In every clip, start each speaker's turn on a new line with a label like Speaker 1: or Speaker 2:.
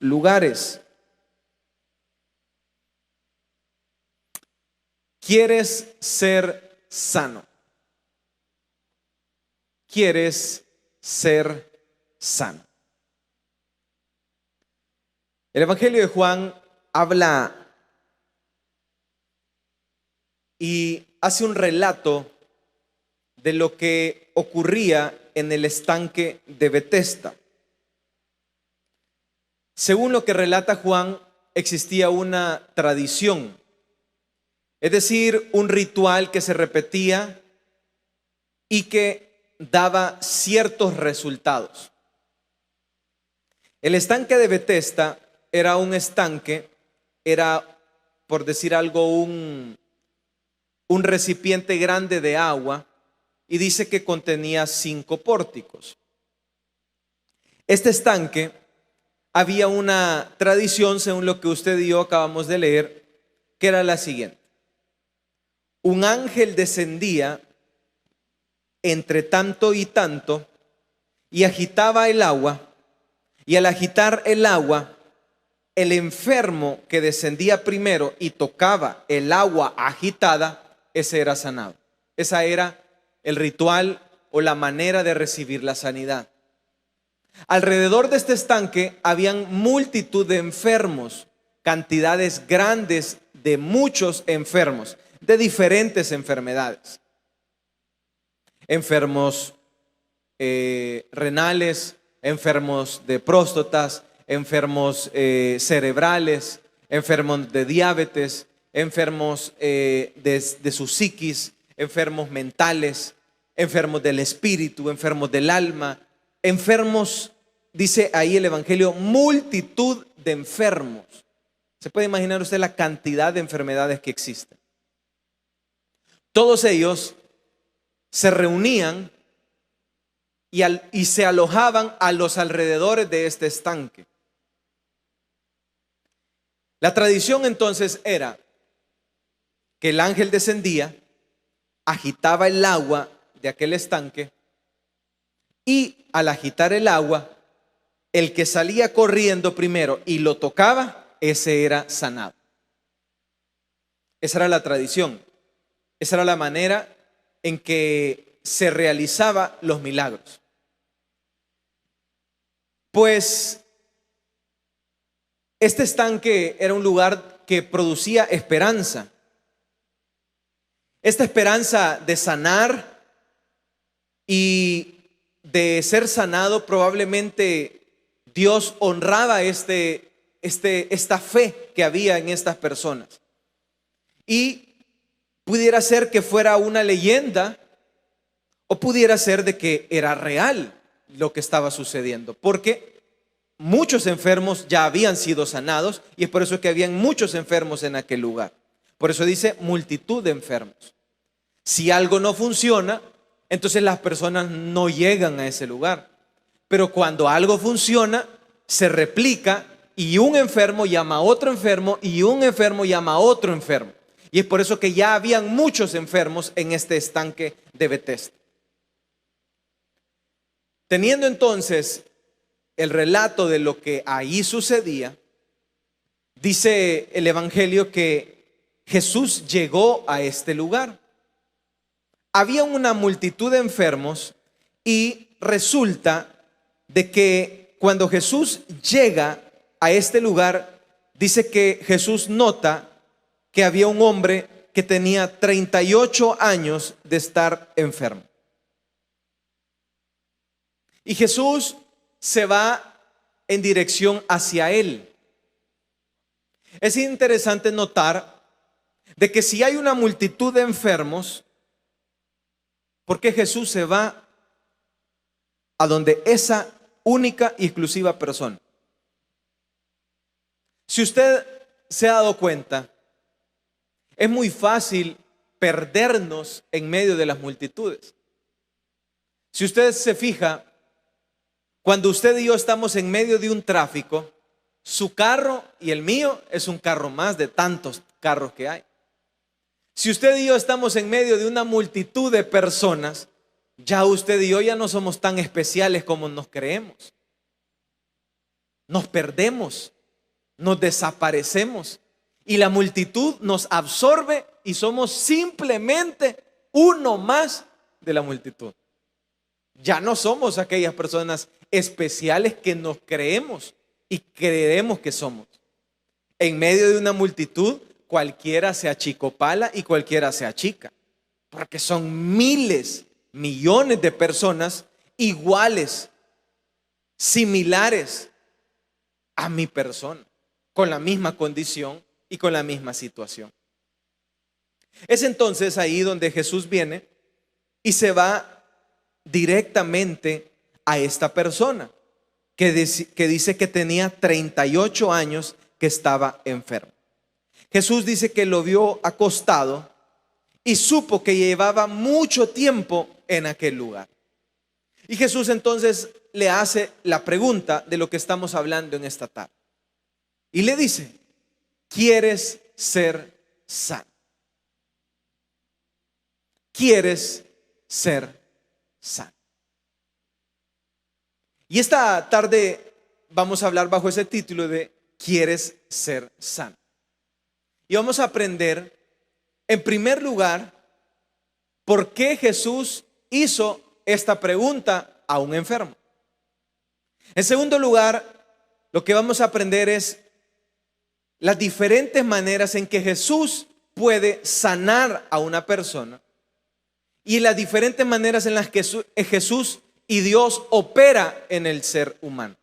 Speaker 1: lugares. ¿Quieres ser sano? ¿Quieres ser sano? El Evangelio de Juan habla y hace un relato de lo que ocurría en el estanque de Betesda. Según lo que relata Juan, existía una tradición, es decir, un ritual que se repetía y que daba ciertos resultados. El estanque de Betesda era un estanque, era, por decir algo, un recipiente grande de agua, y dice que contenía 5 pórticos. Este estanque, había una tradición, según lo que usted y yo acabamos de leer, que era la siguiente: un ángel descendía entre tanto y tanto y agitaba el agua, y al agitar el agua, el enfermo que descendía primero y tocaba el agua agitada, ese era sanado. Esa era el ritual o la manera de recibir la sanidad. Alrededor de este estanque habían multitud de enfermos, cantidades grandes de muchos enfermos, de diferentes enfermedades. Enfermos renales, enfermos de próstatas, enfermos cerebrales, enfermos de diabetes, enfermos de su psiquis, enfermos mentales, enfermos del espíritu, enfermos del alma, enfermos, dice ahí el Evangelio, multitud de enfermos. ¿Se puede imaginar usted la cantidad de enfermedades que existen? Todos ellos se reunían y se alojaban a los alrededores de este estanque. La tradición entonces era que el ángel descendía, agitaba el agua de aquel estanque, y al agitar el agua, el que salía corriendo primero y lo tocaba, ese era sanado. Esa era la tradición. Esa era la manera en que se realizaban los milagros. Pues este estanque era un lugar que producía esperanza. Esta esperanza de sanar y de ser sanado, probablemente Dios honraba esta fe que había en estas personas. Y pudiera ser que fuera una leyenda, o pudiera ser de que era real lo que estaba sucediendo, porque muchos enfermos ya habían sido sanados, y es por eso que habían muchos enfermos en aquel lugar. Por eso dice multitud de enfermos. Si algo no funciona, entonces las personas no llegan a ese lugar. Pero cuando algo funciona, se replica, y un enfermo llama a otro enfermo, y un enfermo llama a otro enfermo. Y es por eso que ya habían muchos enfermos en este estanque de Betesda. Teniendo entonces el relato de lo que ahí sucedía, dice el Evangelio que Jesús llegó a este lugar. Había una multitud de enfermos, y resulta de que cuando Jesús llega a este lugar, dice que Jesús nota que había un hombre que tenía 38 años de estar enfermo. Y Jesús se va en dirección hacia él. Es interesante notar de que si hay una multitud de enfermos, ¿por qué Jesús se va a donde esa única y exclusiva persona? Si usted se ha dado cuenta, es muy fácil perdernos en medio de las multitudes. Si usted se fija, cuando usted y yo estamos en medio de un tráfico, su carro y el mío es un carro más de tantos carros que hay. Si usted y yo estamos en medio de una multitud de personas, ya usted y yo ya no somos tan especiales como nos creemos. nos perdemos, nos desaparecemos y la multitud nos absorbe y somos simplemente uno más de la multitud. Ya no somos aquellas personas especiales que nos creemos y creemos que somos. En medio de una multitud, cualquiera se achicopala y cualquiera se achica, porque son miles, millones de personas iguales, similares a mi persona, con la misma condición y con la misma situación. Es entonces ahí donde Jesús viene y se va directamente a esta persona que dice que tenía 38 años que estaba enfermo. Jesús dice que lo vio acostado y supo que llevaba mucho tiempo en aquel lugar. Y Jesús entonces le hace la pregunta de lo que estamos hablando en esta tarde. Y le dice: ¿quieres ser sano? ¿Quieres ser sano? Y esta tarde vamos a hablar bajo ese título de ¿quieres ser sano? Y vamos a aprender, en primer lugar, por qué Jesús hizo esta pregunta a un enfermo. En segundo lugar, lo que vamos a aprender es las diferentes maneras en que Jesús puede sanar a una persona y las diferentes maneras en las que Jesús y Dios opera en el ser humano.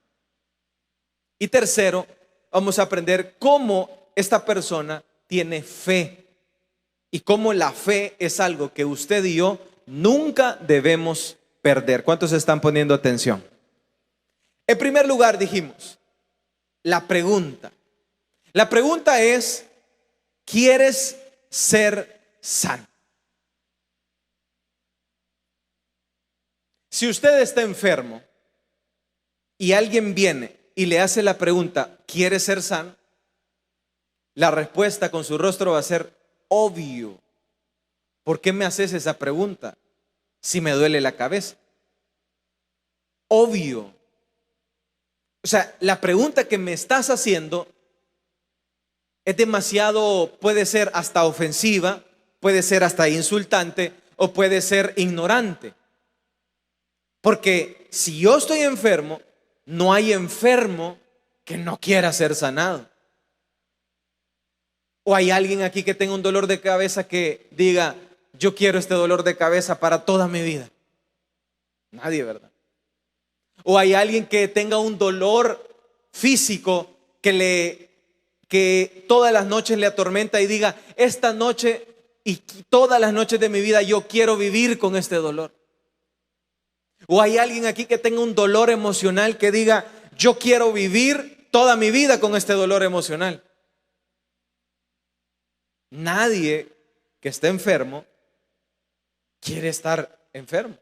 Speaker 1: Y tercero, vamos a aprender cómo esta persona tiene fe y cómo la fe es algo que usted y yo nunca debemos perder. ¿Cuántos están poniendo atención? En primer lugar, dijimos, la pregunta. La pregunta es: ¿quieres ser sano? Si usted está enfermo y alguien viene y le hace la pregunta: ¿quieres ser sano? La respuesta con su rostro va a ser: obvio. ¿Por qué me haces esa pregunta si me duele la cabeza? Obvio. O sea, la pregunta que me estás haciendo es demasiado, puede ser hasta ofensiva, puede ser hasta insultante o puede ser ignorante. Porque si yo estoy enfermo, no hay enfermo que no quiera ser sanado. ¿O hay alguien aquí que tenga un dolor de cabeza que diga: yo quiero este dolor de cabeza para toda mi vida? Nadie, ¿verdad? ¿O hay alguien que tenga un dolor físico que todas las noches le atormenta y diga: esta noche y todas las noches de mi vida yo quiero vivir con este dolor? ¿O hay alguien aquí que tenga un dolor emocional que diga: yo quiero vivir toda mi vida con este dolor emocional? Nadie que esté enfermo quiere estar enfermo.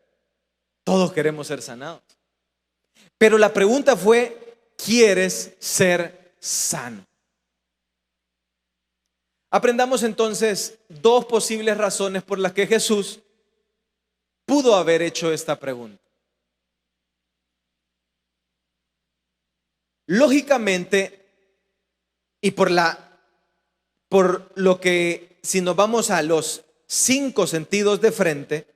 Speaker 1: Todos queremos ser sanados. Pero la pregunta fue: ¿quieres ser sano? Aprendamos entonces dos posibles razones por las que Jesús pudo haber hecho esta pregunta. Lógicamente, y por lo que, si nos vamos a los 5 sentidos de frente,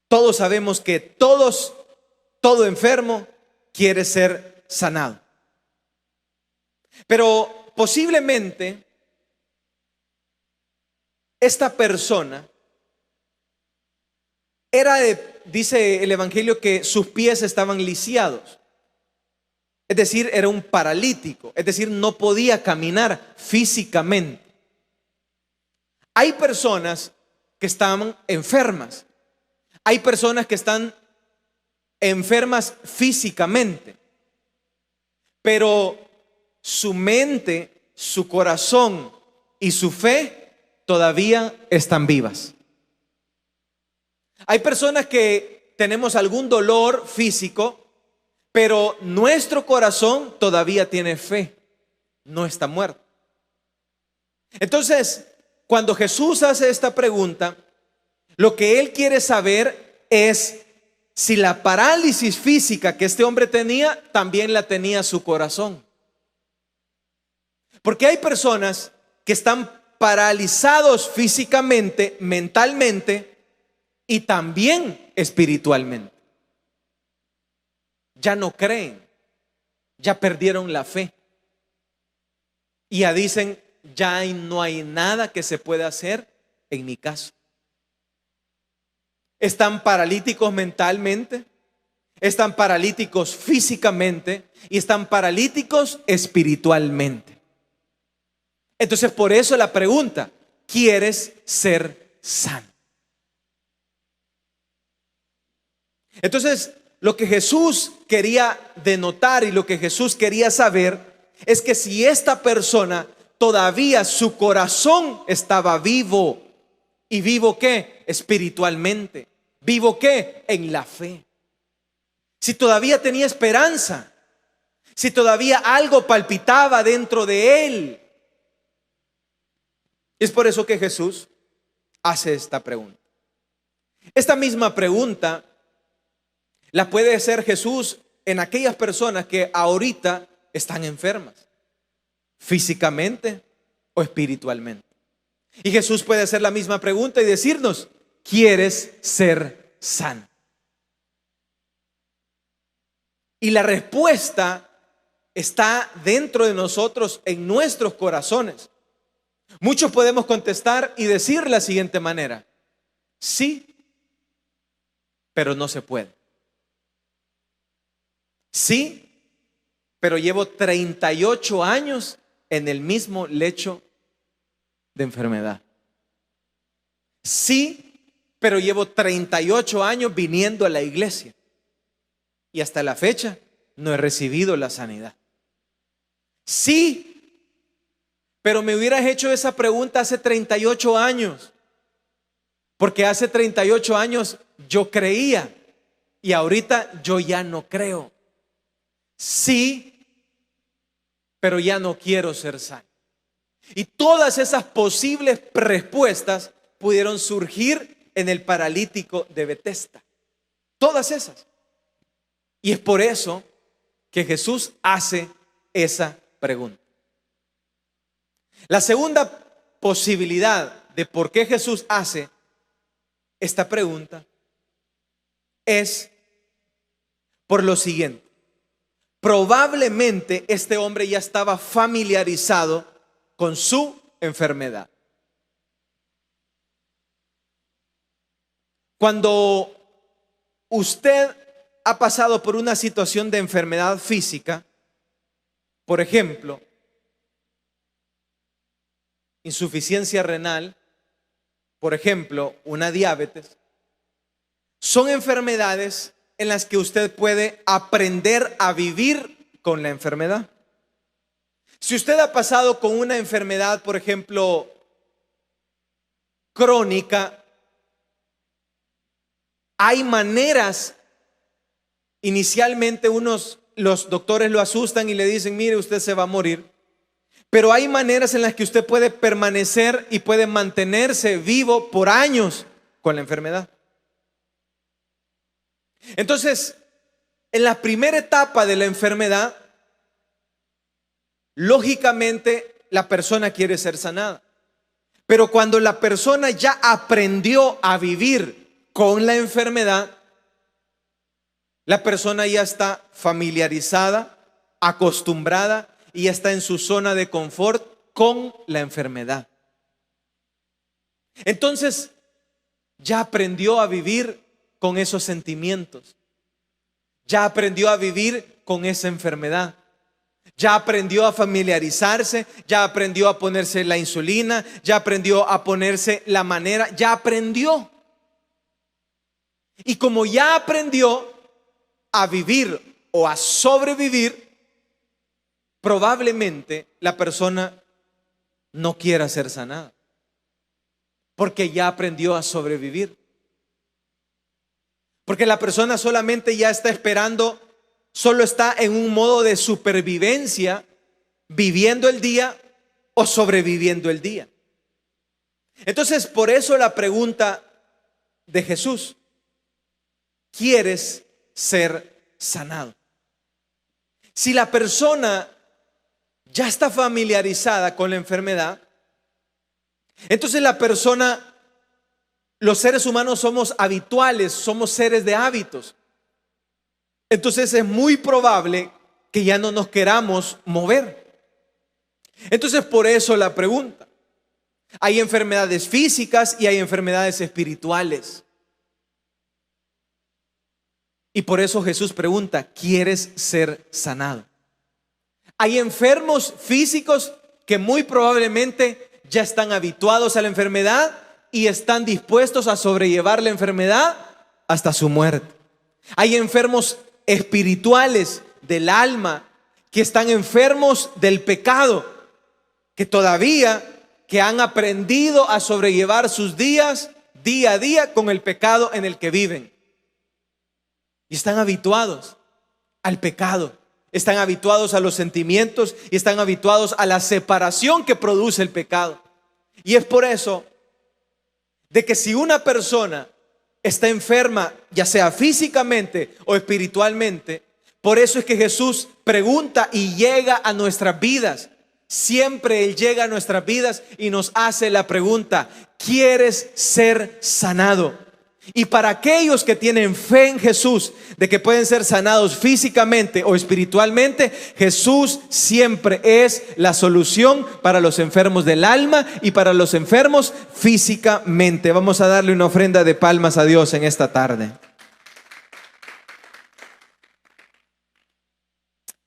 Speaker 1: todos sabemos que todo enfermo quiere ser sanado. Pero posiblemente esta persona dice el Evangelio, que sus pies estaban lisiados. Es decir, era un paralítico, es decir, no podía caminar físicamente. Hay personas que estaban enfermas. Hay personas que están enfermas físicamente, pero su mente, su corazón y su fe todavía están vivas. Hay personas que tenemos algún dolor físico, pero nuestro corazón todavía tiene fe, no está muerto. Entonces, cuando Jesús hace esta pregunta, lo que Él quiere saber es: si la parálisis física que este hombre tenía, también la tenía su corazón. Porque hay personas que están paralizados físicamente, mentalmente y también espiritualmente. Ya no creen, ya perdieron la fe. Y ya dicen, ya no hay nada que se pueda hacer en mi caso. Están paralíticos mentalmente, están paralíticos físicamente y están paralíticos espiritualmente. Entonces, por eso la pregunta, ¿quieres ser sano? Entonces, lo que Jesús quería denotar y lo que Jesús quería saber es que si esta persona todavía su corazón estaba vivo, ¿y vivo qué? Espiritualmente. ¿Vivo qué? En la fe. Si todavía tenía esperanza, si todavía algo palpitaba dentro de él. Es por eso que Jesús hace esta pregunta. Esta misma pregunta la puede hacer Jesús en aquellas personas que ahorita están enfermas, físicamente o espiritualmente. Y Jesús puede hacer la misma pregunta y decirnos, ¿quieres ser sano? Y la respuesta está dentro de nosotros, en nuestros corazones. Muchos podemos contestar y decir la siguiente manera: sí, pero no se puede. Sí, pero llevo 38 años en el mismo lecho de enfermedad. Sí, pero llevo 38 años viniendo a la iglesia y hasta la fecha no he recibido la sanidad. Sí, pero me hubieras hecho esa pregunta hace 38 años, porque hace 38 años yo creía y ahorita yo ya no creo. Sí, pero ya no quiero ser sano. Y todas esas posibles respuestas pudieron surgir en el paralítico de Betesda. Todas esas. Y es por eso que Jesús hace esa pregunta. La segunda posibilidad de por qué Jesús hace esta pregunta es por lo siguiente. Probablemente este hombre ya estaba familiarizado con su enfermedad. Cuando usted ha pasado por una situación de enfermedad física, por ejemplo, insuficiencia renal, por ejemplo, una diabetes, son enfermedades en las que usted puede aprender a vivir con la enfermedad. Si usted ha pasado con una enfermedad, por ejemplo, crónica, hay maneras, inicialmente los doctores lo asustan y le dicen, mire, usted se va a morir. Pero hay maneras en las que usted puede permanecer y puede mantenerse vivo por años con la enfermedad. Entonces, en la primera etapa de la enfermedad, lógicamente la persona quiere ser sanada. Pero cuando la persona ya aprendió a vivir con la enfermedad, la persona ya está familiarizada, acostumbrada y ya está en su zona de confort con la enfermedad. Entonces, ya aprendió a vivir con esos sentimientos. Ya aprendió a vivir con esa enfermedad. Ya aprendió a familiarizarse, ya aprendió a ponerse la insulina, ya aprendió a ponerse la manera, ya aprendió. Y como ya aprendió a vivir o a sobrevivir, probablemente la persona no quiera ser sanada, porque ya aprendió a sobrevivir. Porque la persona solamente ya está esperando, solo está en un modo de supervivencia, viviendo el día o sobreviviendo el día. Entonces, por eso la pregunta de Jesús. quieres ser sanado. Si la persona ya está familiarizada con la enfermedad, entonces la persona, los seres humanos somos habituales, somos seres de hábitos. Entonces es muy probable que ya no nos queramos mover. Entonces por eso la pregunta. Hay enfermedades físicas y hay enfermedades espirituales. Y por eso Jesús pregunta, ¿quieres ser sanado? Hay enfermos físicos que muy probablemente ya están habituados a la enfermedad y están dispuestos a sobrellevar la enfermedad hasta su muerte. Hay enfermos espirituales del alma que están enfermos del pecado, que todavía que han aprendido a sobrellevar sus días día a día con el pecado en el que viven. Y están habituados al pecado, están habituados a los sentimientos y están habituados a la separación que produce el pecado. Y es por eso de que si una persona está enferma, ya sea físicamente o espiritualmente, por eso es que Jesús pregunta y llega a nuestras vidas. Siempre Él llega a nuestras vidas y nos hace la pregunta, ¿quieres ser sanado? Y para aquellos que tienen fe en Jesús, de que pueden ser sanados físicamente o espiritualmente, Jesús siempre es la solución para los enfermos del alma y para los enfermos físicamente. Vamos a darle una ofrenda de palmas a Dios en esta tarde.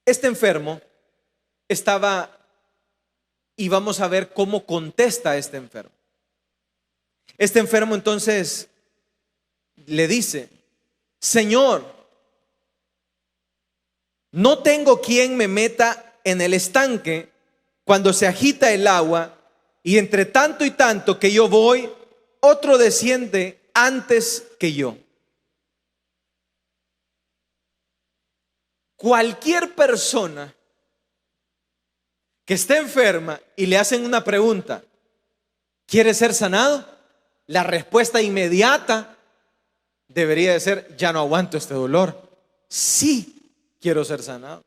Speaker 1: Este enfermo estaba, y vamos a ver cómo contesta este enfermo. Este enfermo entonces le dice, Señor, no tengo quien me meta en el estanque cuando se agita el agua, y entre tanto y tanto que yo voy, otro desciende antes que yo. Cualquier persona que esté enferma y le hacen una pregunta, ¿quiere ser sanado? La respuesta inmediata debería de ser, ya no aguanto este dolor. Sí, quiero ser sanado.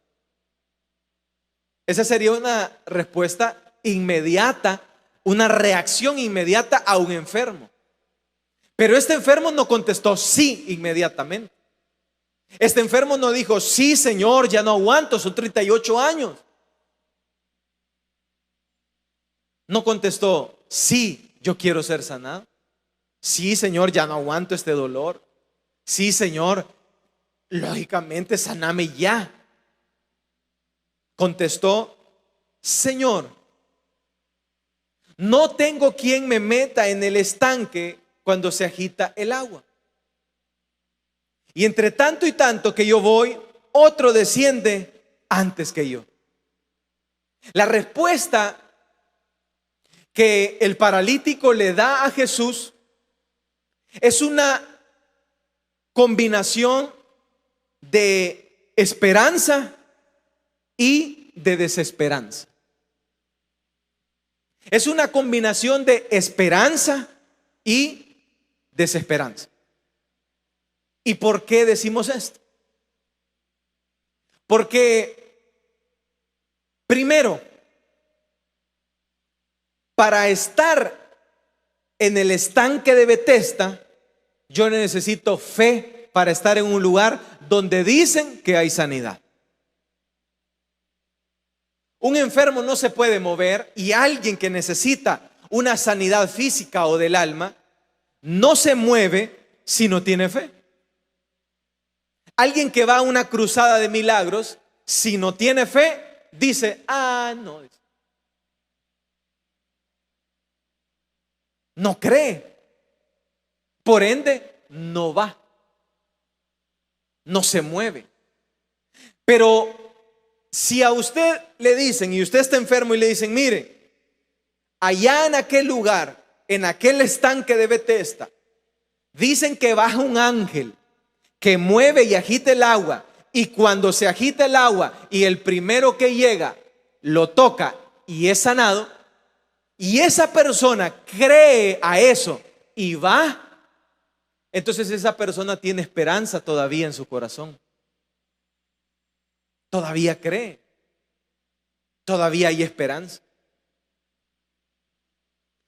Speaker 1: Esa sería una respuesta inmediata, una reacción inmediata a un enfermo. Pero este enfermo no contestó sí inmediatamente. Este enfermo no dijo, sí, Señor, ya no aguanto, son 38 años. No contestó, sí, yo quiero ser sanado. Sí, Señor, ya no aguanto este dolor. Sí, Señor, lógicamente saname ya. Contestó, Señor, no tengo quien me meta en el estanque cuando se agita el agua. Y entre tanto y tanto que yo voy, otro desciende antes que yo. La respuesta que el paralítico le da a Jesús es una combinación de esperanza y de desesperanza. Es una combinación de esperanza y desesperanza. ¿Y por qué decimos esto? Porque, primero, para estar en el estanque de Betesda, yo necesito fe para estar en un lugar donde dicen que hay sanidad. Un enfermo no se puede mover, y alguien que necesita una sanidad física o del alma no se mueve si no tiene fe. Alguien que va a una cruzada de milagros, si no tiene fe, dice, no. No cree. Por ende, no va. No se mueve. Pero si a usted le dicen, y usted está enfermo y le dicen, mire, allá en aquel lugar, en aquel estanque de Betesda, dicen que baja un ángel que mueve y agita el agua, y cuando se agita el agua y el primero que llega lo toca y es sanado, y esa persona cree a eso y va, entonces esa persona tiene esperanza todavía en su corazón. Todavía cree. Todavía hay esperanza.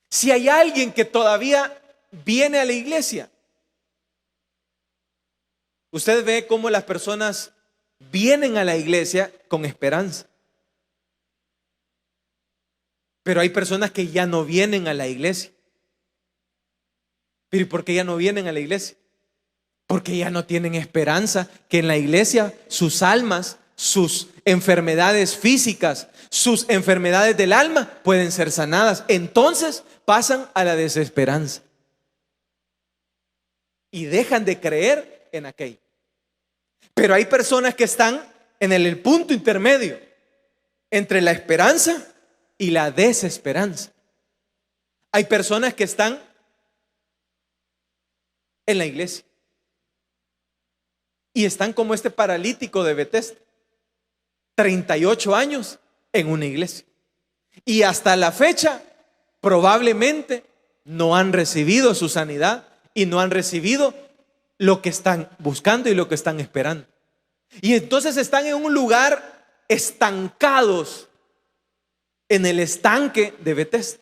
Speaker 1: Si hay alguien que todavía viene a la iglesia, usted ve cómo las personas vienen a la iglesia con esperanza. Pero hay personas que ya no vienen a la iglesia. ¿Pero y por qué ya no vienen a la iglesia? Porque ya no tienen esperanza que en la iglesia sus almas, sus enfermedades físicas, sus enfermedades del alma pueden ser sanadas. Entonces pasan a la desesperanza y dejan de creer en aquello. Pero hay personas que están en el punto intermedio entre la esperanza y la desesperanza. Hay personas que están en la iglesia y están como este paralítico de Betesda, 38 años en una iglesia, y hasta la fecha probablemente no han recibido su sanidad y no han recibido lo que están buscando y lo que están esperando. Y entonces están en un lugar estancados en el estanque de Betesda.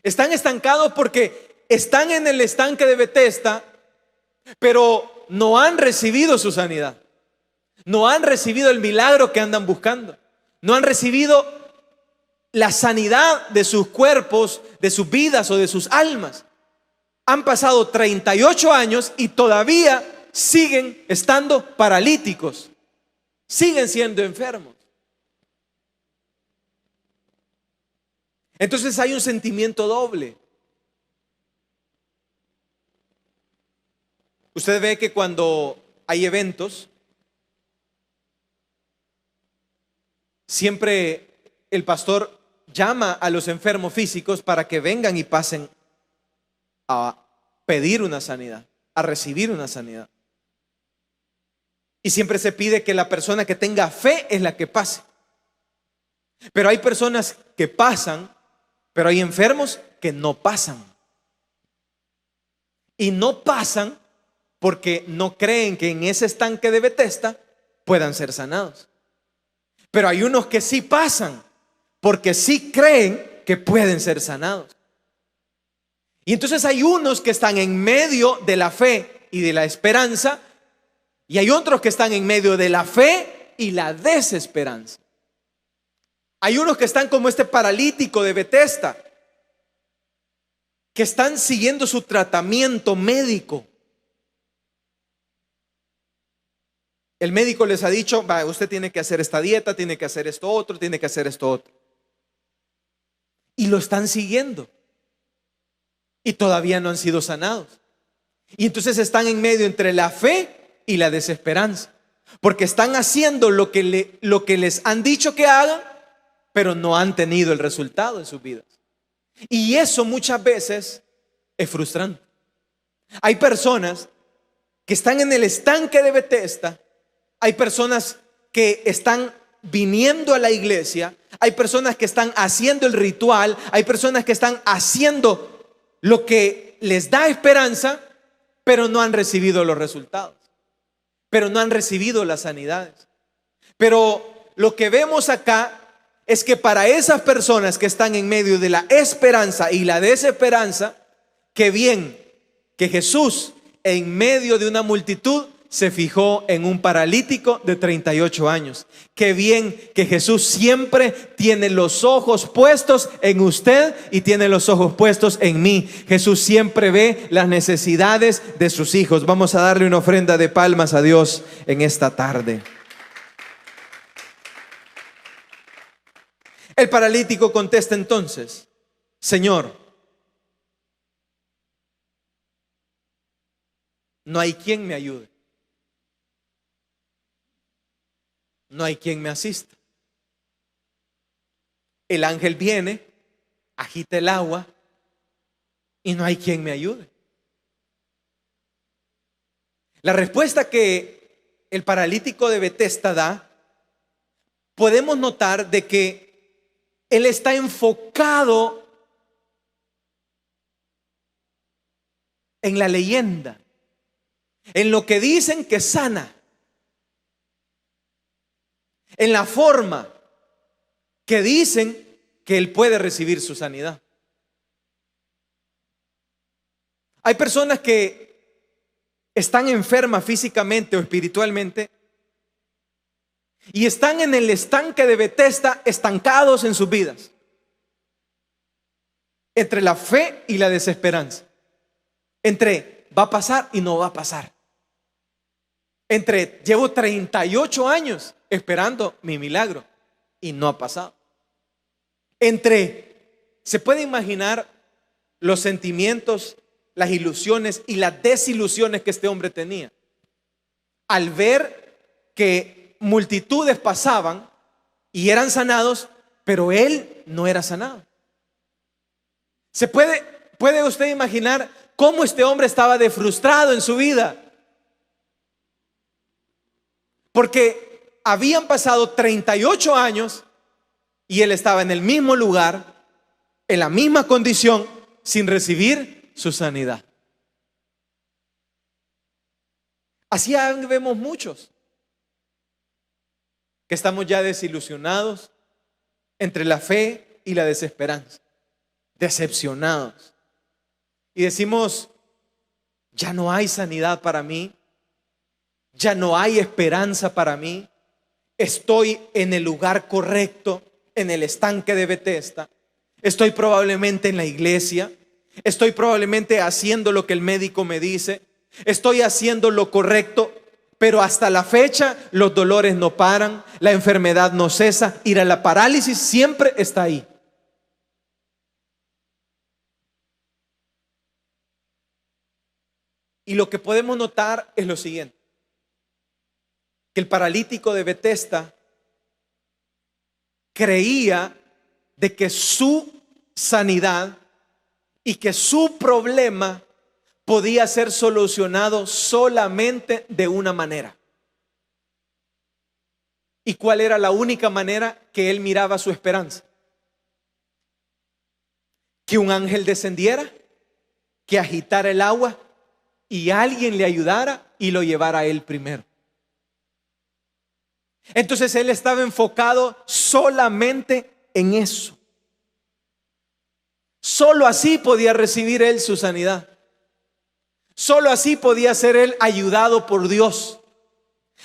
Speaker 1: Están estancados porque están en el estanque de Betesda, pero no han recibido su sanidad. No han recibido el milagro que andan buscando. No han recibido la sanidad de sus cuerpos, de sus vidas o de sus almas. Han pasado 38 años y todavía siguen estando paralíticos. Siguen siendo enfermos. Entonces hay un sentimiento doble. Usted ve que cuando hay eventos, siempre el pastor llama a los enfermos físicos para que vengan y pasen a pedir una sanidad, a recibir una sanidad. Y siempre se pide que la persona que tenga fe es la que pase. Pero hay personas que pasan, pero hay enfermos que no pasan. Y no pasan porque no creen que en ese estanque de Betesda puedan ser sanados. Pero hay unos que sí pasan porque sí creen que pueden ser sanados. Y entonces hay unos que están en medio de la fe y de la esperanza, y hay otros que están en medio de la fe y la desesperanza. Hay unos que están como este paralítico de Betesda, que están siguiendo su tratamiento médico. El médico les ha dicho: usted tiene que hacer esta dieta, tiene que hacer esto otro, tiene que hacer esto otro. Y lo están siguiendo. Y todavía no han sido sanados. Y entonces están en medio entre la fe y la desesperanza. Porque están haciendo lo que les han dicho que hagan, pero no han tenido el resultado en sus vidas. Y eso muchas veces es frustrante. Hay personas que están en el estanque de Betesda. Hay personas que están viniendo a la iglesia. Hay personas que están haciendo el ritual. Hay personas que están haciendo lo que les da esperanza, pero no han recibido los resultados, pero no han recibido las sanidades. Pero lo que vemos acá es que para esas personas que están en medio de la esperanza y la desesperanza, qué bien que Jesús en medio de una multitud se fijó en un paralítico de 38 años. Qué bien que Jesús siempre tiene los ojos puestos en usted y tiene los ojos puestos en mí. Jesús siempre ve las necesidades de sus hijos. Vamos a darle una ofrenda de palmas a Dios en esta tarde. El paralítico contesta entonces: Señor, no hay quien me ayude. No hay quien me asista. El ángel viene, agita el agua y no hay quien me ayude. La respuesta que el paralítico de Betesda da, podemos notar de que él está enfocado en la leyenda. en lo que dicen que sana, en la forma que dicen que él puede recibir su sanidad. Hay personas que están enfermas físicamente o espiritualmente y están en el estanque de Betesda, estancados en sus vidas, entre la fe y la desesperanza, entre va a pasar y no va a pasar, entre llevo 38 años esperando mi milagro y no ha pasado, entre, se puede imaginar los sentimientos, las ilusiones y las desilusiones que este hombre tenía al ver que multitudes pasaban y eran sanados, pero él no era sanado. ¿Puede usted imaginar cómo este hombre estaba de frustrado en su vida? Porque habían pasado 38 años y él estaba en el mismo lugar, en la misma condición, sin recibir su sanidad. Así vemos muchos que estamos ya desilusionados entre la fe y la desesperanza, decepcionados. Y decimos, ya no hay sanidad para mí, ya no hay esperanza para mí, estoy en el lugar correcto, en el estanque de Betesda, estoy probablemente en la iglesia, estoy probablemente haciendo lo que el médico me dice, estoy haciendo lo correcto, pero hasta la fecha los dolores no paran, la enfermedad no cesa y la parálisis siempre está ahí. Y lo que podemos notar es lo siguiente, que el paralítico de Betesda creía de que su sanidad y que su problema podía ser solucionado solamente de una manera. ¿Y cuál era la única manera que él miraba su esperanza? Que un ángel descendiera, que agitara el agua y alguien le ayudara y lo llevara a él primero. Entonces él estaba enfocado solamente en eso. Solo así podía recibir él su sanidad. Solo así podía ser él ayudado por Dios.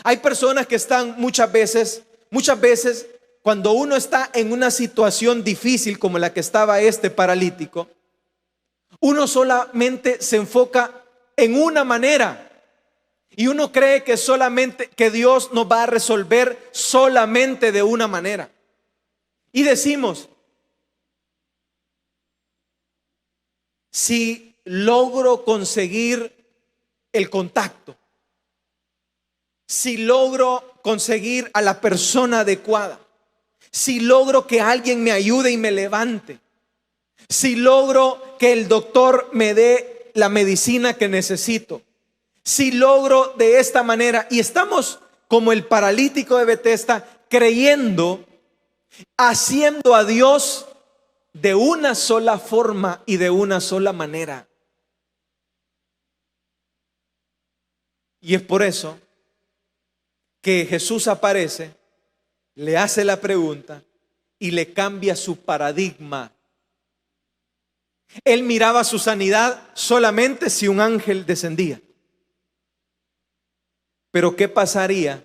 Speaker 1: Hay personas que están muchas veces, cuando uno está en una situación difícil como la que estaba este paralítico, uno solamente se enfoca en una manera y uno cree que solamente que Dios nos va a resolver solamente de una manera. Y decimos, si logro conseguir el contacto, si logro conseguir a la persona adecuada, si logro que alguien me ayude y me levante, si logro que el doctor me dé la medicina que necesito, si logro de esta manera, y estamos como el paralítico de Betesda, creyendo, haciendo a Dios de una sola forma y de una sola manera. Y es por eso que Jesús aparece, le hace la pregunta y le cambia su paradigma. Él miraba su sanidad solamente si un ángel descendía. Pero ¿qué pasaría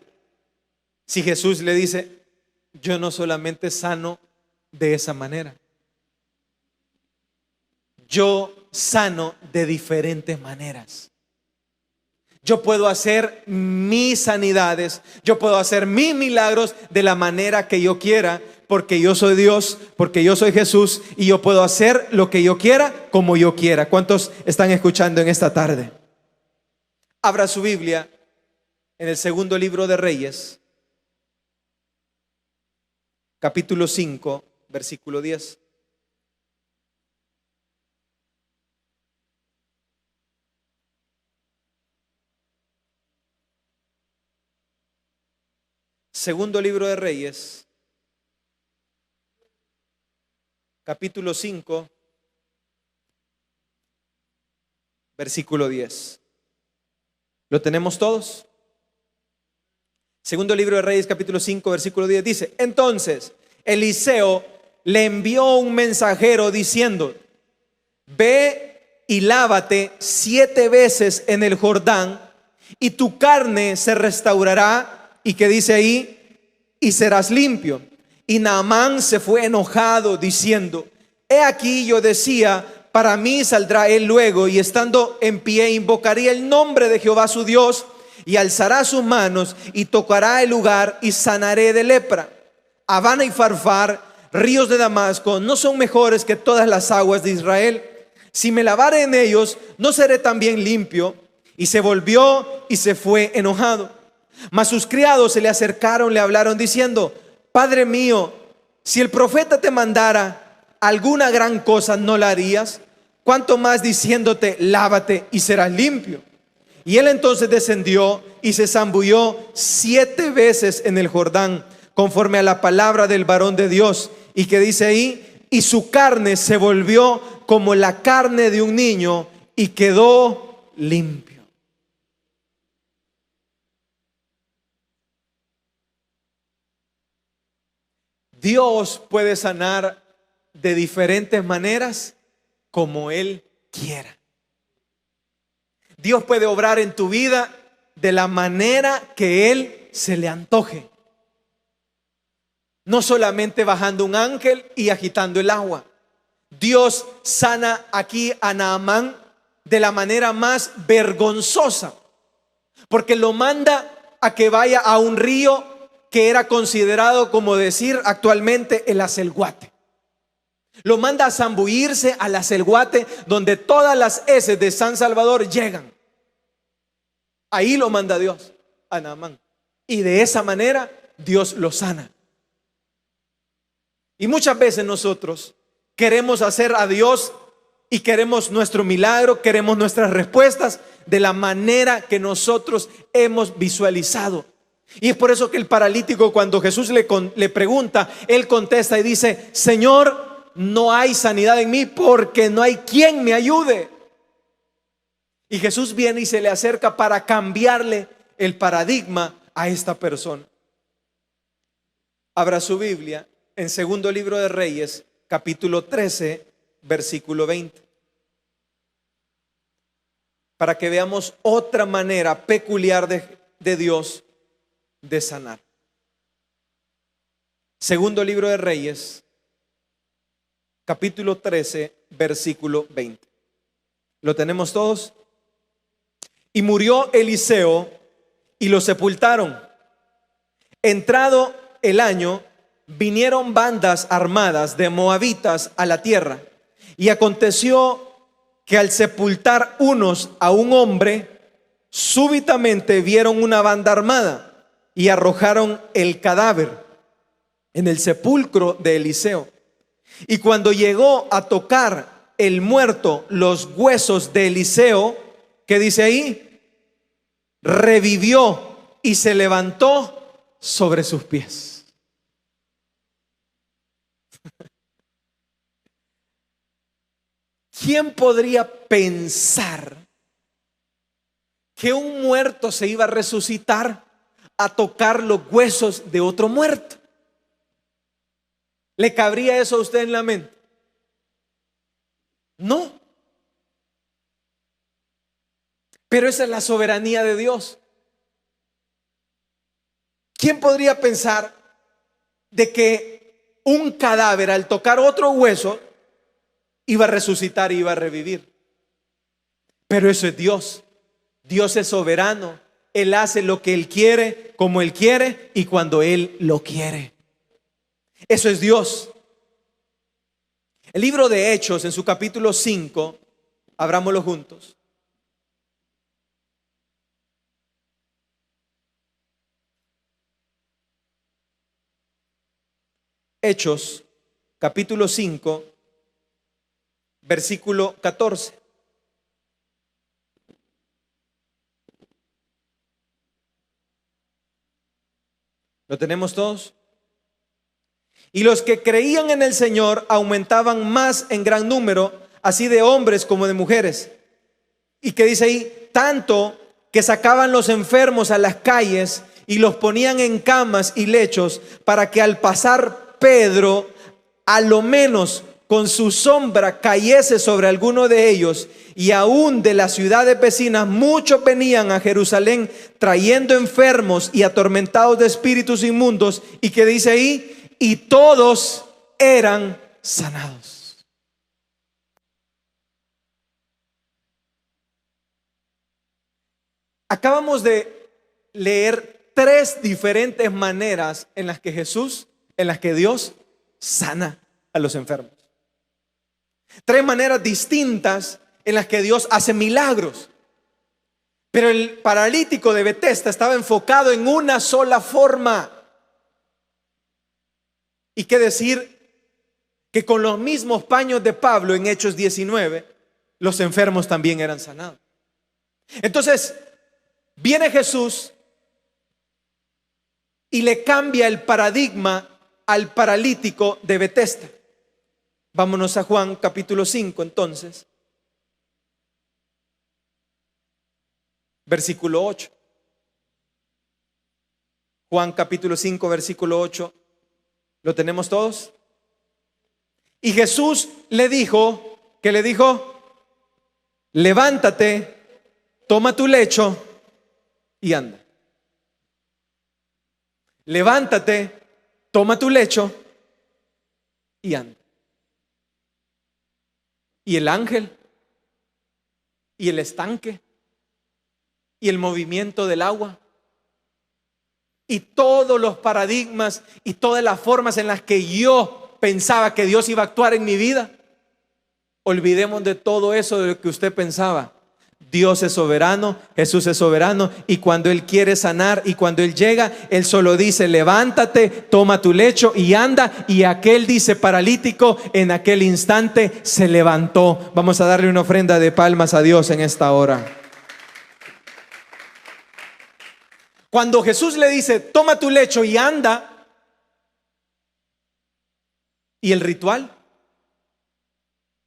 Speaker 1: si Jesús le dice, yo no solamente sano de esa manera, yo sano de diferentes maneras? Yo puedo hacer mis sanidades, yo puedo hacer mis milagros de la manera que yo quiera, porque yo soy Dios, porque yo soy Jesús y yo puedo hacer lo que yo quiera, como yo quiera. ¿Cuántos están escuchando en esta tarde? Abra su Biblia en el segundo libro de Reyes, capítulo 5, versículo 10. Segundo libro de Reyes, capítulo 5, versículo 10. ¿Lo tenemos todos? Segundo libro de Reyes, capítulo 5, versículo 10 dice: entonces Eliseo le envió un mensajero diciendo: ve y lávate 7 veces en el Jordán, y tu carne se restaurará. ¿Y qué dice ahí? Y serás limpio. Y Naamán se fue enojado diciendo: he aquí, yo decía, para mí saldrá él luego, y estando en pie invocaría el nombre de Jehová su Dios, y alzará sus manos y tocará el lugar, y sanaré de lepra. Habana y Farfar, ríos de Damasco, no son mejores que todas las aguas de Israel. Si me lavare en ellos, ¿no seré también limpio? Y se volvió y se fue enojado. Mas sus criados se le acercaron, le hablaron diciendo: Padre mío, si el profeta te mandara alguna gran cosa, ¿no la harías? ¿Cuánto más diciéndote: lávate y serás limpio? Y él entonces descendió y se zambulló 7 veces en el Jordán, conforme a la palabra del varón de Dios. Y que dice ahí: y su carne se volvió como la carne de un niño, y quedó limpio. Dios puede sanar de diferentes maneras como Él quiera. Dios puede obrar en tu vida de la manera que Él se le antoje. No solamente bajando un ángel y agitando el agua. Dios sana aquí a Naamán de la manera más vergonzosa, porque lo manda a que vaya a un río que era considerado, como decir actualmente, el Acelguate. Lo manda a zambullirse al Acelguate, donde todas las heces de San Salvador llegan. Ahí lo manda Dios a Naamán, y de esa manera Dios lo sana. Y muchas veces nosotros queremos hacer a Dios y queremos nuestro milagro, queremos nuestras respuestas de la manera que nosotros hemos visualizado. Y es por eso que el paralítico, cuando Jesús le pregunta, él contesta y dice: Señor, no hay sanidad en mí, porque no hay quien me ayude. Y Jesús viene y se le acerca para cambiarle el paradigma a esta persona. Abra su Biblia en segundo libro de Reyes, capítulo 13, versículo 20. Para que veamos otra manera peculiar de Dios de sanar. Segundo libro de Reyes, capítulo 13, versículo 20. ¿Lo tenemos todos? Y murió Eliseo y lo sepultaron. Entrado el año, vinieron bandas armadas de moabitas a la tierra. Y aconteció que al sepultar unos a un hombre, súbitamente vieron una banda armada y arrojaron el cadáver en el sepulcro de Eliseo. Y cuando llegó a tocar el muerto los huesos de Eliseo, ¿qué dice ahí? Revivió y se levantó sobre sus pies. ¿Quién podría pensar que un muerto se iba a resucitar a tocar los huesos de otro muerto? ¿Le cabría eso a usted en la mente? No. Pero esa es la soberanía de Dios. ¿Quién podría pensar de que un cadáver, al tocar otro hueso, iba a resucitar y iba a revivir? Pero eso es Dios. Dios es soberano. Él hace lo que Él quiere, como Él quiere y cuando Él lo quiere. Eso es Dios. El libro de Hechos, en su capítulo 5, abrámoslo juntos. Hechos, capítulo 5, versículo 14. ¿Lo tenemos todos? Y los que creían en el Señor aumentaban más en gran número, así de hombres como de mujeres. ¿Y qué dice ahí? Tanto que sacaban los enfermos a las calles y los ponían en camas y lechos para que al pasar Pedro, a lo menos con su sombra cayese sobre alguno de ellos. Y aún de las ciudades vecinas muchos venían a Jerusalén trayendo enfermos y atormentados de espíritus inmundos. ¿Y qué dice ahí? Y todos eran sanados. Acabamos de leer 3 diferentes maneras en las que Dios sana a los enfermos. 3 maneras distintas en las que Dios hace milagros. Pero el paralítico de Betesda estaba enfocado en una sola forma. Y qué decir que con los mismos paños de Pablo en Hechos 19, los enfermos también eran sanados. Entonces, viene Jesús y le cambia el paradigma al paralítico de Betesda. Vámonos a Juan capítulo 5 entonces. Versículo 8. Juan capítulo 5, versículo 8. ¿Lo tenemos todos? Y Jesús le dijo, ¿qué le dijo? Levántate, toma tu lecho y anda. Levántate, toma tu lecho y anda. Y el ángel, y el estanque, y el movimiento del agua, y todos los paradigmas y todas las formas en las que yo pensaba que Dios iba a actuar en mi vida. Olvidemos de todo eso de lo que usted pensaba. Dios es soberano, Jesús es soberano, y cuando Él quiere sanar y cuando Él llega, Él solo dice: levántate, toma tu lecho y anda. Y aquel, dice, paralítico, en aquel instante se levantó. Vamos a darle una ofrenda de palmas a Dios en esta hora. Cuando Jesús le dice: toma tu lecho y anda, y el ritual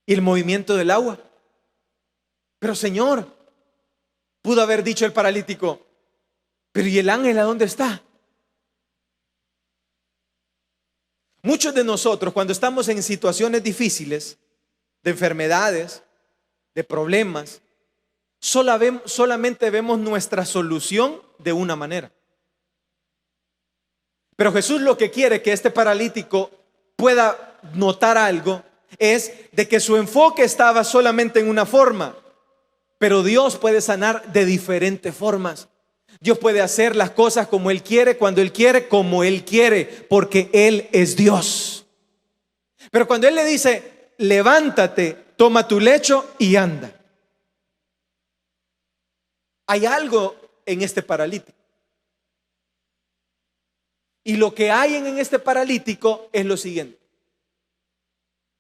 Speaker 1: y el movimiento del agua. Pero Señor, pudo haber dicho el paralítico: pero ¿y el ángel a dónde está? Muchos de nosotros, cuando estamos en situaciones difíciles, de enfermedades, de problemas, solamente vemos nuestra solución de una manera. Pero Jesús lo que quiere que este paralítico pueda notar algo es de que su enfoque estaba solamente en una forma. Pero Dios puede sanar de diferentes formas. Dios puede hacer las cosas como Él quiere, cuando Él quiere, como Él quiere, porque Él es Dios. Pero cuando Él le dice: levántate, toma tu lecho y anda, hay algo en este paralítico. Y lo que hay en este paralítico es lo siguiente: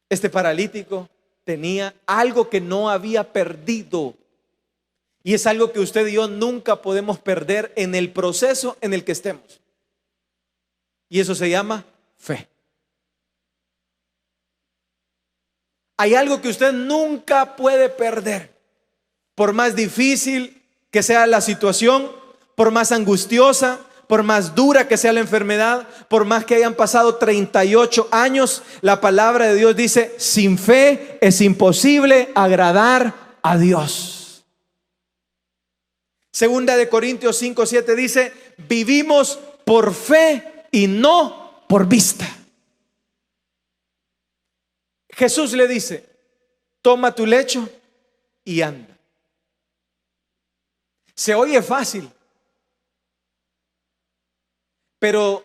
Speaker 1: este paralítico tenía algo que no había perdido. Y es algo que usted y yo nunca podemos perder en el proceso en el que estemos. Y eso se llama fe. Hay algo que usted nunca puede perder. Por más difícil que sea la situación, por más angustiosa, por más dura que sea la enfermedad, por más que hayan pasado 38 años, la palabra de Dios dice: sin fe es imposible agradar a Dios. Segunda de Corintios 5:7 dice: vivimos por fe y no por vista. Jesús le dice: toma tu lecho y anda. Se oye fácil, pero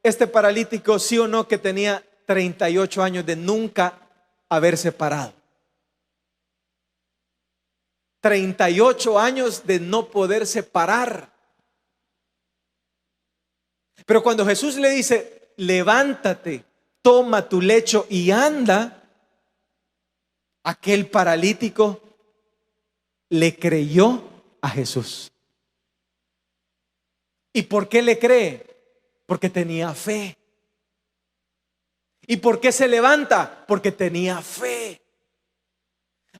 Speaker 1: este paralítico, sí o no, que tenía 38 años de nunca haberse parado. 38 años de no poderse parar. Pero cuando Jesús le dice: levántate, toma tu lecho y anda, aquel paralítico le creyó a Jesús. ¿Y por qué le cree? Porque tenía fe. ¿Y por qué se levanta? Porque tenía fe.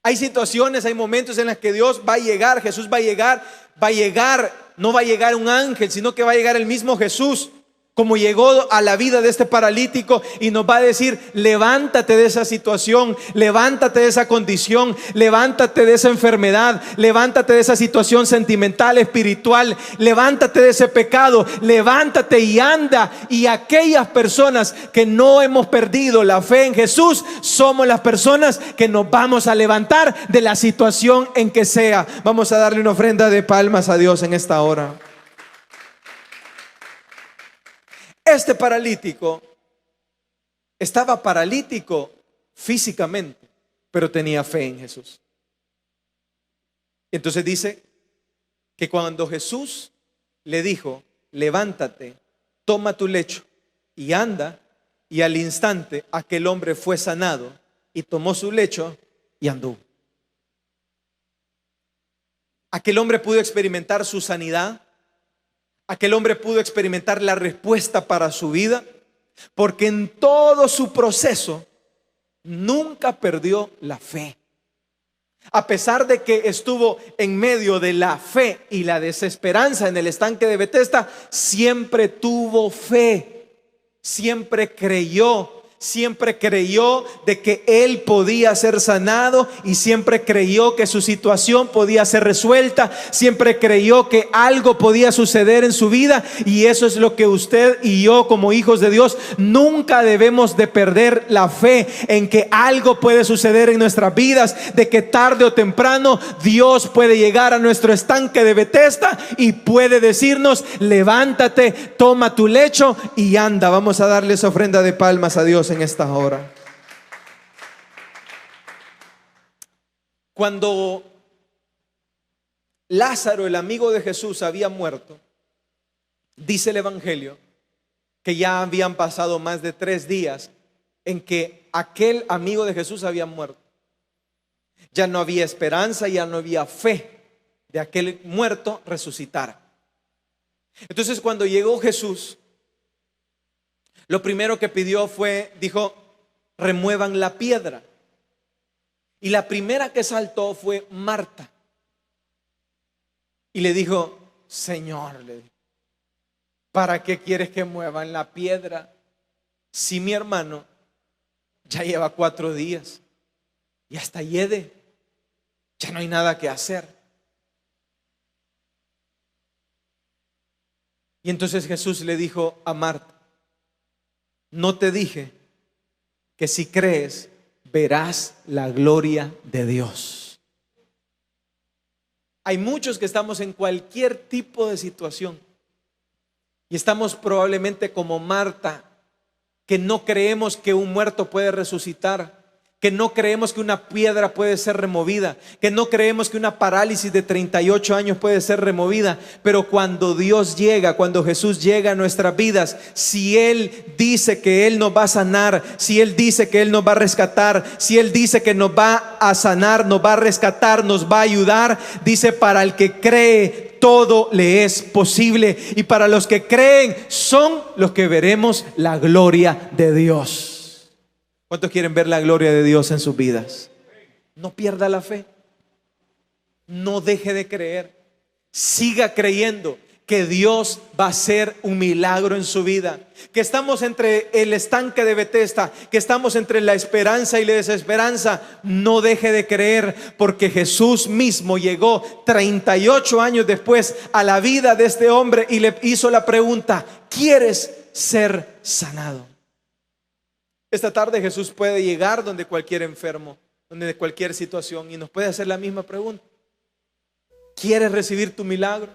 Speaker 1: Hay situaciones, hay momentos en los que Dios va a llegar, Jesús va a llegar, va a llegar, no va a llegar un ángel, sino que va a llegar el mismo Jesús, como llegó a la vida de este paralítico, y nos va a decir: levántate de esa situación, levántate de esa condición, levántate de esa enfermedad, levántate de esa situación sentimental, espiritual, levántate de ese pecado, levántate y anda. Y aquellas personas que no hemos perdido la fe en Jesús, somos las personas que nos vamos a levantar de la situación en que sea. Vamos a darle una ofrenda de palmas a Dios en esta hora. Este paralítico estaba paralítico físicamente, pero tenía fe en Jesús. Y entonces dice que cuando Jesús le dijo: levántate, toma tu lecho y anda, y al instante aquel hombre fue sanado y tomó su lecho y anduvo. Aquel hombre pudo experimentar su sanidad. Aquel hombre pudo experimentar la respuesta para su vida, porque en todo su proceso nunca perdió la fe. A pesar de que estuvo en medio de la fe y la desesperanza en el estanque de Betesda, siempre tuvo fe, siempre creyó de que él podía ser sanado, y siempre creyó que su situación podía ser resuelta, siempre creyó que algo podía suceder en su vida. Y eso es lo que usted y yo, como hijos de Dios, nunca debemos de perder la fe en que algo puede suceder en nuestras vidas, de que tarde o temprano Dios puede llegar a nuestro estanque de Betesda y puede decirnos: levántate, toma tu lecho y anda. Vamos a darle esa ofrenda de palmas a Dios en esta hora. Cuando Lázaro, el amigo de Jesús, había muerto, dice el Evangelio que ya habían pasado más de 3 días en que aquel amigo de Jesús había muerto. Ya no había esperanza, ya no había fe de aquel muerto resucitar. Entonces, cuando llegó Jesús, lo primero que pidió dijo: remuevan la piedra. Y la primera que saltó fue Marta. Y le dijo: Señor, ¿para qué quieres que muevan la piedra si mi hermano ya lleva 4 días? Ya está hiede, ya no hay nada que hacer. Y entonces Jesús le dijo a Marta: ¿no te dije que si crees verás la gloria de Dios? Hay muchos que estamos en cualquier tipo de situación y estamos probablemente como Marta, que no creemos que un muerto puede resucitar, que no creemos que una piedra puede ser removida, que no creemos que una parálisis de 38 años puede ser removida. Pero cuando Dios llega, cuando Jesús llega a nuestras vidas, si Él dice que Él nos va a sanar, si Él dice que Él nos va a rescatar, si Él dice que nos va a sanar, nos va a rescatar, nos va a ayudar, dice: para el que cree, todo le es posible. Y para los que creen, son los que veremos la gloria de Dios. ¿Cuántos quieren ver la gloria de Dios en sus vidas? No pierda la fe, no deje de creer, siga creyendo que Dios va a hacer un milagro en su vida. Que estamos entre el estanque de Betesda, que estamos entre la esperanza y la desesperanza. No deje de creer, porque Jesús mismo llegó 38 años después a la vida de este hombre y le hizo la pregunta: ¿quieres ser sanado? Esta tarde Jesús puede llegar donde cualquier enfermo, donde cualquier situación, y nos puede hacer la misma pregunta: ¿quieres recibir tu milagro?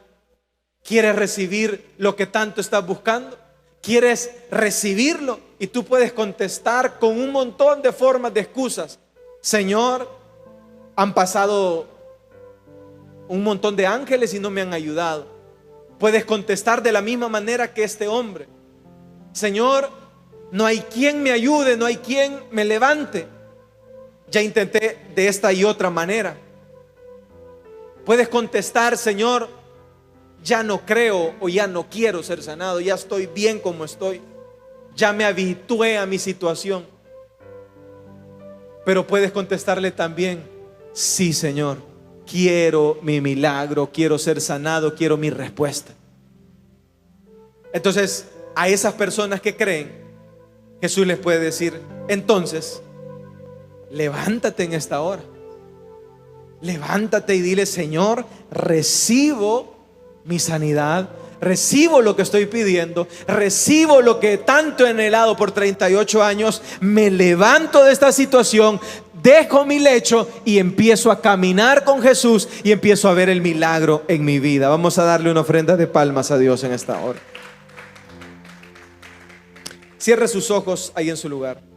Speaker 1: ¿Quieres recibir lo que tanto estás buscando? ¿Quieres recibirlo? Y tú puedes contestar con un montón de formas de excusas: Señor, han pasado un montón de ángeles y no me han ayudado. Puedes contestar de la misma manera que este hombre: Señor, no hay quien me ayude, no hay quien me levante. Ya intenté de esta y otra manera. Puedes contestar: Señor, ya no creo o ya no quiero ser sanado, ya estoy bien como estoy, ya me habitué a mi situación. Pero puedes contestarle también: sí, Señor, quiero mi milagro, quiero ser sanado, quiero mi respuesta. Entonces, a esas personas que creen, Jesús les puede decir: entonces, levántate en esta hora. Levántate y dile: Señor, recibo mi sanidad, recibo lo que estoy pidiendo, recibo lo que tanto he anhelado por 38 años, me levanto de esta situación, dejo mi lecho y empiezo a caminar con Jesús y empiezo a ver el milagro en mi vida. Vamos a darle una ofrenda de palmas a Dios en esta hora. Cierre sus ojos ahí en su lugar.